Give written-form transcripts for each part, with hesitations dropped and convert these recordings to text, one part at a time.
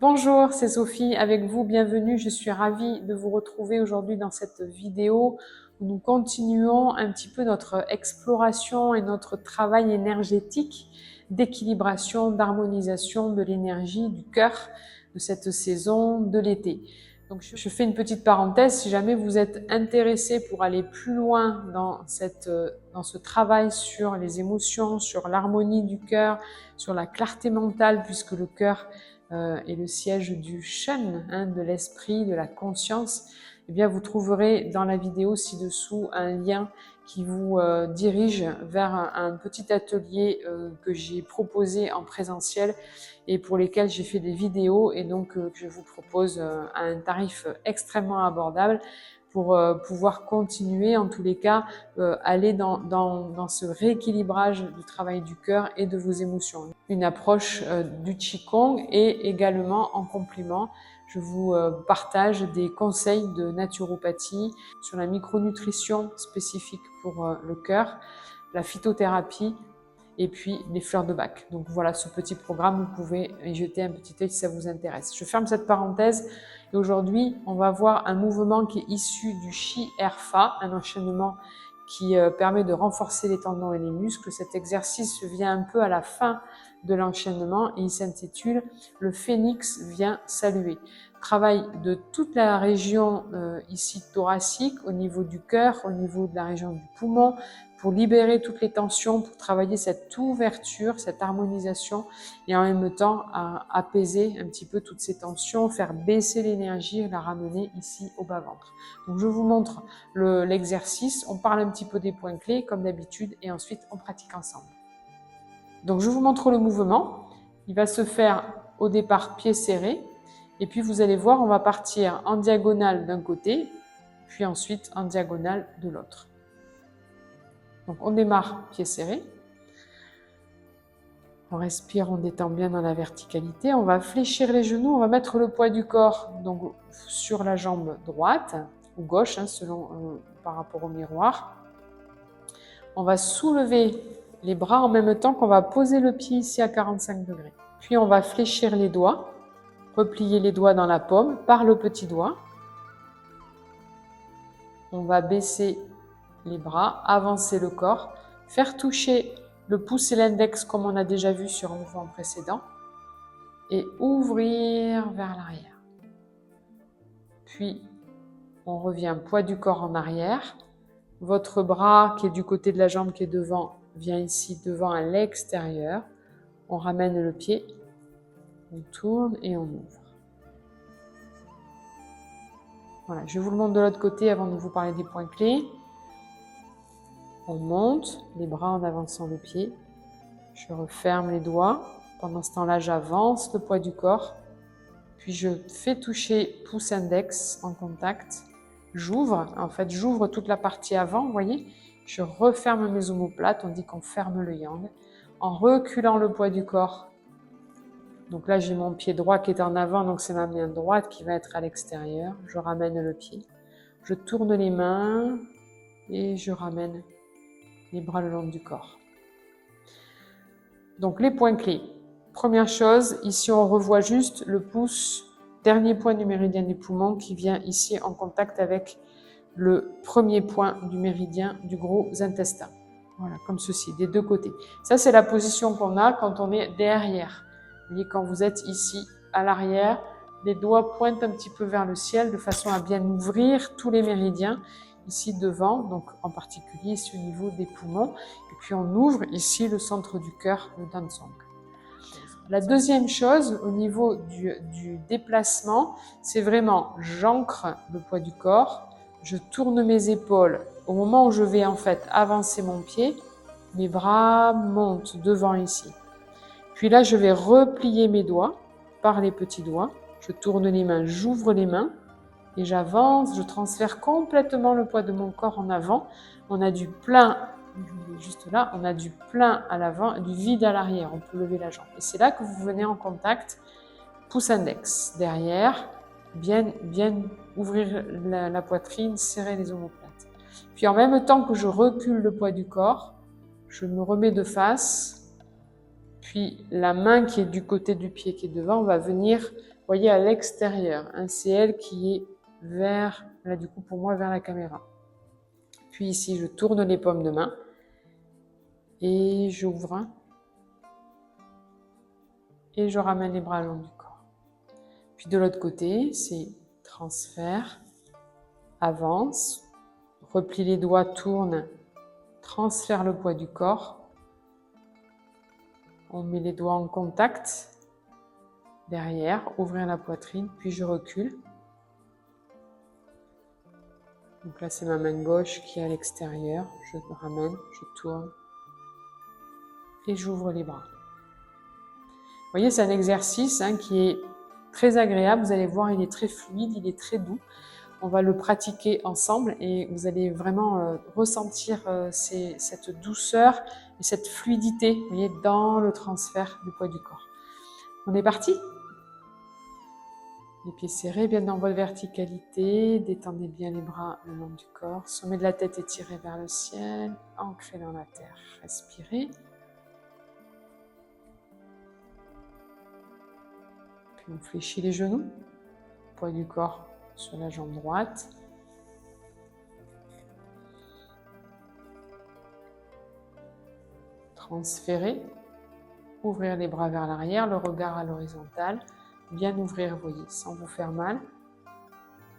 Bonjour, c'est Sophie avec vous, bienvenue. Je suis ravie de vous retrouver aujourd'hui dans cette vidéo où nous continuons un petit peu notre exploration et notre travail énergétique d'équilibration, d'harmonisation de l'énergie du cœur de cette saison de l'été. Donc je fais une petite parenthèse, si jamais vous êtes intéressé pour aller plus loin dans ce travail sur les émotions, sur l'harmonie du cœur, sur la clarté mentale, puisque le cœur est le siège du Shen, de l'esprit, de la conscience, eh bien vous trouverez dans la vidéo ci-dessous un lien qui vous dirige vers un petit atelier que j'ai proposé en présentiel et pour lesquels j'ai fait des vidéos et donc je vous propose à un tarif extrêmement abordable pour pouvoir continuer, en tous les cas, aller dans ce rééquilibrage du travail du cœur et de vos émotions. Une approche du Qigong et également en complément, je vous partage des conseils de naturopathie sur la micronutrition spécifique pour le cœur, la phytothérapie et puis les fleurs de Bach. Donc voilà ce petit programme, vous pouvez y jeter un petit œil si ça vous intéresse. Je ferme cette parenthèse et aujourd'hui on va voir un mouvement qui est issu du Chi Erfa, un enchaînement qui permet de renforcer les tendons et les muscles. Cet exercice vient un peu à la fin de l'enchaînement et il s'intitule « Le phénix vient saluer ». Travail de toute la région ici thoracique, au niveau du cœur, au niveau de la région du poumon, pour libérer toutes les tensions, pour travailler cette ouverture, cette harmonisation et en même temps apaiser un petit peu toutes ces tensions, faire baisser l'énergie, la ramener ici au bas-ventre. Donc je vous montre l'exercice, on parle un petit peu des points clés comme d'habitude et ensuite on pratique ensemble. Donc je vous montre le mouvement, il va se faire au départ pieds serrés et puis vous allez voir on va partir en diagonale d'un côté puis ensuite en diagonale de l'autre. Donc on démarre pieds serrés, on respire, on détend bien dans la verticalité, on va fléchir les genoux, on va mettre le poids du corps donc sur la jambe droite ou gauche selon par rapport au miroir. On va soulever les bras en même temps qu'on va poser le pied ici à 45 degrés. Puis on va fléchir les doigts, replier les doigts dans la paume par le petit doigt. On va baisser les bras, avancer le corps, faire toucher le pouce et l'index comme on a déjà vu sur un mouvement précédent et ouvrir vers l'arrière. Puis on revient poids du corps en arrière. Votre bras qui est du côté de la jambe qui est devant vient ici devant à l'extérieur. On ramène le pied, on tourne et on ouvre. Voilà, je vous le montre de l'autre côté avant de vous parler des points clés. On monte les bras en avançant le pied. Je referme les doigts. Pendant ce temps-là, j'avance le poids du corps. Puis je fais toucher pouce index en contact. J'ouvre, en fait, j'ouvre toute la partie avant, vous voyez. Je referme mes omoplates, on dit qu'on ferme le yang. En reculant le poids du corps. Donc là, j'ai mon pied droit qui est en avant, donc c'est ma main droite qui va être à l'extérieur. Je ramène le pied. Je tourne les mains et je ramène les bras le long du corps. Donc les points clés. Première chose, ici on revoit juste le pouce, dernier point du méridien des poumons qui vient ici en contact avec le premier point du méridien du gros intestin. Voilà, comme ceci, des deux côtés. Ça c'est la position qu'on a quand on est derrière. Vous voyez, quand vous êtes ici à l'arrière, les doigts pointent un petit peu vers le ciel de façon à bien ouvrir tous les méridiens ici devant, donc en particulier ici au niveau des poumons. Et puis on ouvre ici le centre du cœur, le Dansong. La deuxième chose au niveau du déplacement, c'est vraiment j'ancre le poids du corps, je tourne mes épaules. Au moment où je vais en fait avancer mon pied, mes bras montent devant ici. Puis là, je vais replier mes doigts par les petits doigts. Je tourne les mains, j'ouvre les mains et j'avance. Je transfère complètement le poids de mon corps en avant. On a du plein, juste là, on a du plein à l'avant, du vide à l'arrière. On peut lever la jambe. Et c'est là que vous venez en contact, pouce index. Derrière, bien ouvrir la poitrine, serrer les omoplates. Puis en même temps que je recule le poids du corps, je me remets de face. Puis la main qui est du côté du pied qui est devant va venir voyez à l'extérieur. Hein, c'est elle qui est vers, là du coup pour moi, vers la caméra. Puis ici, je tourne les paumes de main et j'ouvre. Et je ramène les bras le long du corps. Puis de l'autre côté, c'est transfert, avance, replie les doigts, tourne, transfère le poids du corps. On met les doigts en contact. Derrière, ouvrir la poitrine, puis je recule. Donc là, c'est ma main gauche qui est à l'extérieur. Je ramène, je tourne et j'ouvre les bras. Vous voyez, c'est un exercice qui est très agréable. Vous allez voir, il est très fluide, il est très doux. On va le pratiquer ensemble et vous allez vraiment ressentir cette douceur et cette fluidité, vous voyez, dans le transfert du poids du corps. On est parti ? Les pieds serrés, bien dans votre verticalité. Détendez bien les bras le long du corps. Sommet de la tête étiré vers le ciel. Ancré dans la terre. Respirez. Puis on fléchit les genoux. Poids du corps sur la jambe droite. Transférer. Ouvrir les bras vers l'arrière, le regard à l'horizontale. Bien ouvrir, vous voyez, sans vous faire mal.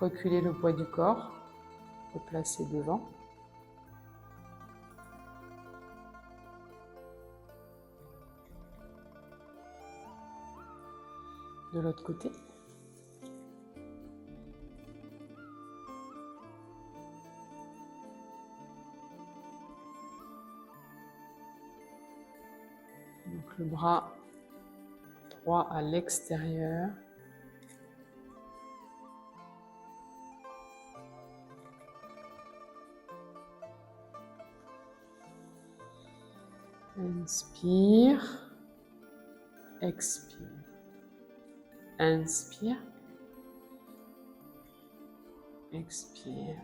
Reculer le poids du corps. Le placer devant. De l'autre côté. Donc le bras droit à l'extérieur. Inspire, expire. Inspire, expire.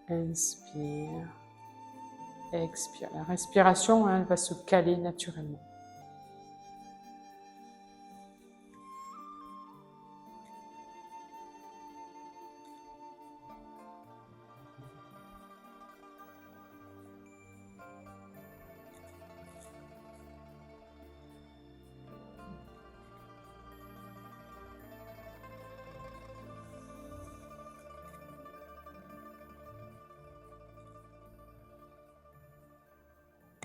Inspire, expire. La respiration, elle va se caler naturellement.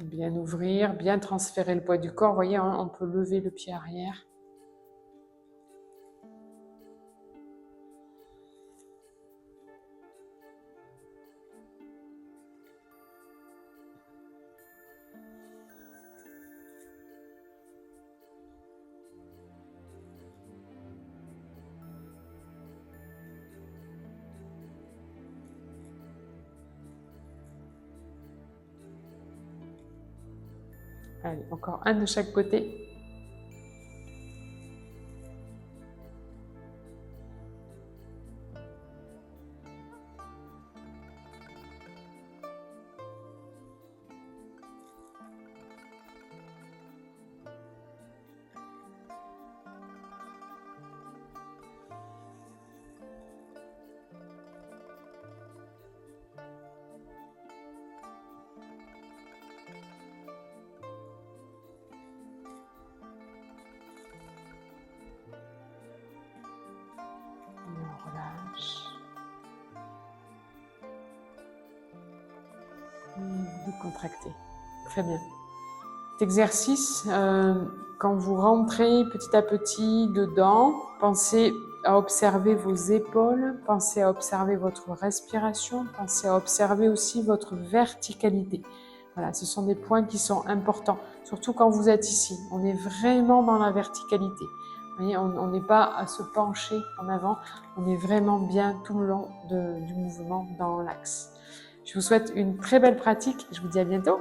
Bien ouvrir, bien transférer le poids du corps. Vous voyez, on peut lever le pied arrière. Allez, encore un de chaque côté. Décontracté. Très bien. Cet exercice, quand vous rentrez petit à petit dedans, pensez à observer vos épaules, pensez à observer votre respiration, pensez à observer aussi votre verticalité. Voilà, ce sont des points qui sont importants, surtout quand vous êtes ici. On est vraiment dans la verticalité. Vous voyez, on n'est pas à se pencher en avant, on est vraiment bien tout le long du mouvement dans l'axe. Je vous souhaite une très belle pratique. Je vous dis à bientôt.